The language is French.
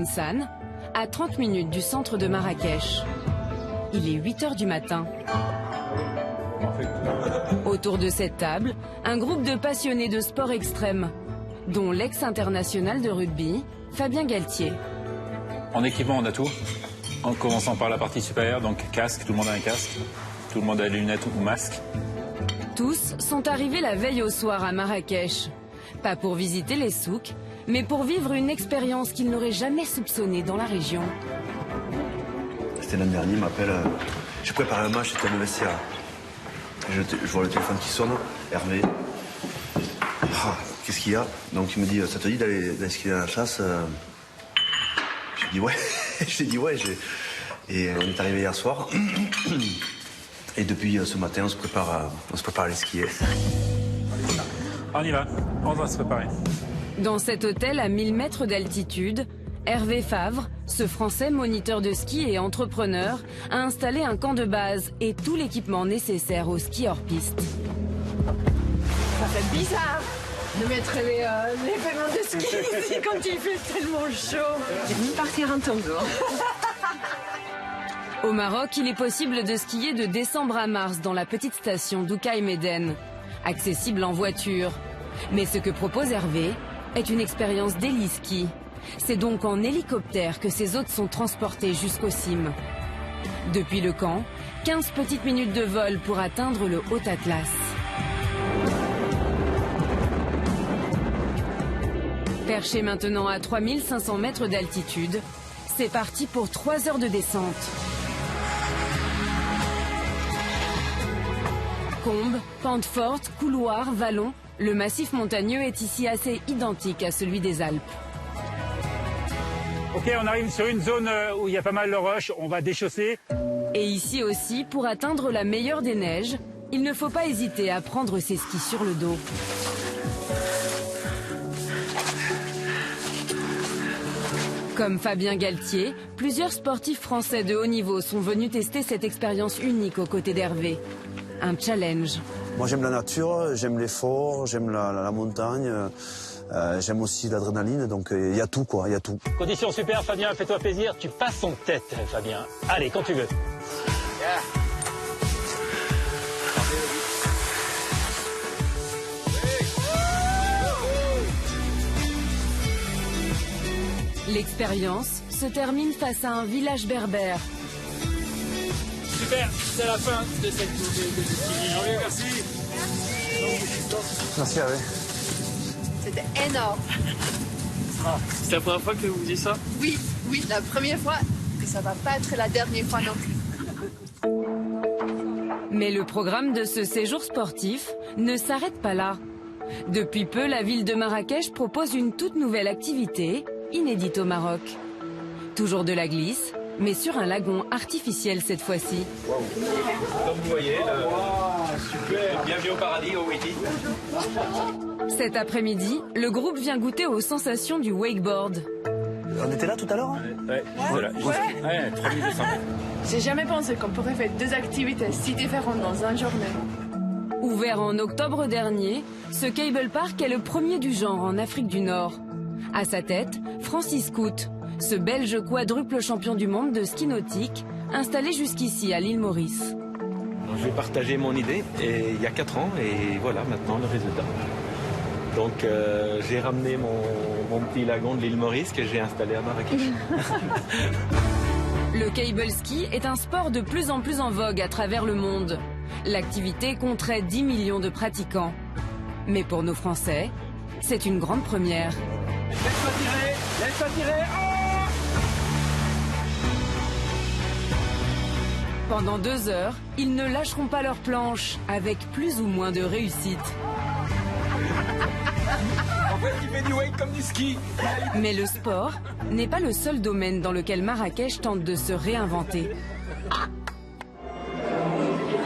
San, à 30 minutes du centre de Marrakech. Il est 8 h du matin. Autour de cette table, un groupe de passionnés de sport extrême, dont l'ex-international de rugby, Fabien Galtier. En équipement, on a tout. En commençant par la partie supérieure, donc casque, tout le monde a un casque. Tout le monde a lunettes ou masque. Tous sont arrivés la veille au soir à Marrakech. Pas pour visiter les souks, mais pour vivre une expérience qu'ils n'auraient jamais soupçonnée dans la région. C'était l'an dernier, il m'appelle. J'ai préparé un match, c'était le vestiaire. Je vois le téléphone qui sonne, Hervé. Ah, qu'est-ce qu'il y a? Donc il me dit, ça te dit d'aller skier à la chasse? J'ai dit ouais. J'ai dit ouais. Et on est arrivé hier soir. Et depuis ce matin, on se prépare à aller skier. On y va, on va se préparer. Dans cet hôtel à 1000 mètres d'altitude, Hervé Favre, ce Français moniteur de ski et entrepreneur, a installé un camp de base et tout l'équipement nécessaire au ski hors piste. Ça fait bizarre de mettre les vêtements de ski ici quand il fait tellement chaud. J'ai venu partir en tombeau. Au Maroc, il est possible de skier de décembre à mars dans la petite station d'Oukaï Meden, accessible en voiture. Mais ce que propose Hervé est une expérience d'héliski. C'est donc en hélicoptère que ces hôtes sont transportés jusqu'au cime. Depuis le camp, 15 petites minutes de vol pour atteindre le Haut Atlas. Perché maintenant à 3500 mètres d'altitude, c'est parti pour 3 heures de descente. Combes, pentes fortes, couloirs, vallons, le massif montagneux est ici assez identique à celui des Alpes. Ok, on arrive sur une zone où il y a pas mal de roches, on va déchausser. Et ici aussi, pour atteindre la meilleure des neiges, il ne faut pas hésiter à prendre ses skis sur le dos. Comme Fabien Galtier, plusieurs sportifs français de haut niveau sont venus tester cette expérience unique aux côtés d'Hervé. Un challenge. Moi j'aime la nature, j'aime l'effort, j'aime la montagne, j'aime aussi l'adrénaline, donc il y a tout quoi, il y a tout. Condition super Fabien, fais-toi plaisir, tu passes en tête Fabien. Allez, quand tu veux. Yeah. L'expérience se termine face à un village berbère. Super, c'est la fin de cette journée. Merci. Merci Hervé. C'était énorme. C'est la première fois que vous dites ça? Oui, la première fois. Et ça va pas être la dernière fois non plus. Mais le programme de ce séjour sportif ne s'arrête pas là. Depuis peu, la ville de Marrakech propose une toute nouvelle activité, inédite au Maroc. Toujours de la glisse, mais sur un lagon artificiel cette fois-ci. Wow. Comme vous voyez, super, bienvenue au paradis, au Widi. Cet après-midi, le groupe vient goûter aux sensations du wakeboard. On était là tout à l'heure? Ouais, ouais, 3200 mètres. J'ai jamais pensé qu'on pourrait faire deux activités si différentes dans une journée. Ouvert en octobre dernier, ce cable park est le premier du genre en Afrique du Nord. À sa tête, Francis Coute, ce Belge quadruple champion du monde de ski nautique, installé jusqu'ici à l'île Maurice. Je vais partager mon idée il y a 4 ans et voilà maintenant le résultat. Donc j'ai ramené mon petit lagon de l'île Maurice que j'ai installé à Marrakech. Le cable ski est un sport de plus en plus en vogue à travers le monde. L'activité compterait 10 millions de pratiquants. Mais pour nos Français, c'est une grande première. Laisse-toi tirer, oh! Pendant 2 heures, ils ne lâcheront pas leurs planches, avec plus ou moins de réussite. En fait, il fait du wake comme du ski. Mais le sport n'est pas le seul domaine dans lequel Marrakech tente de se réinventer.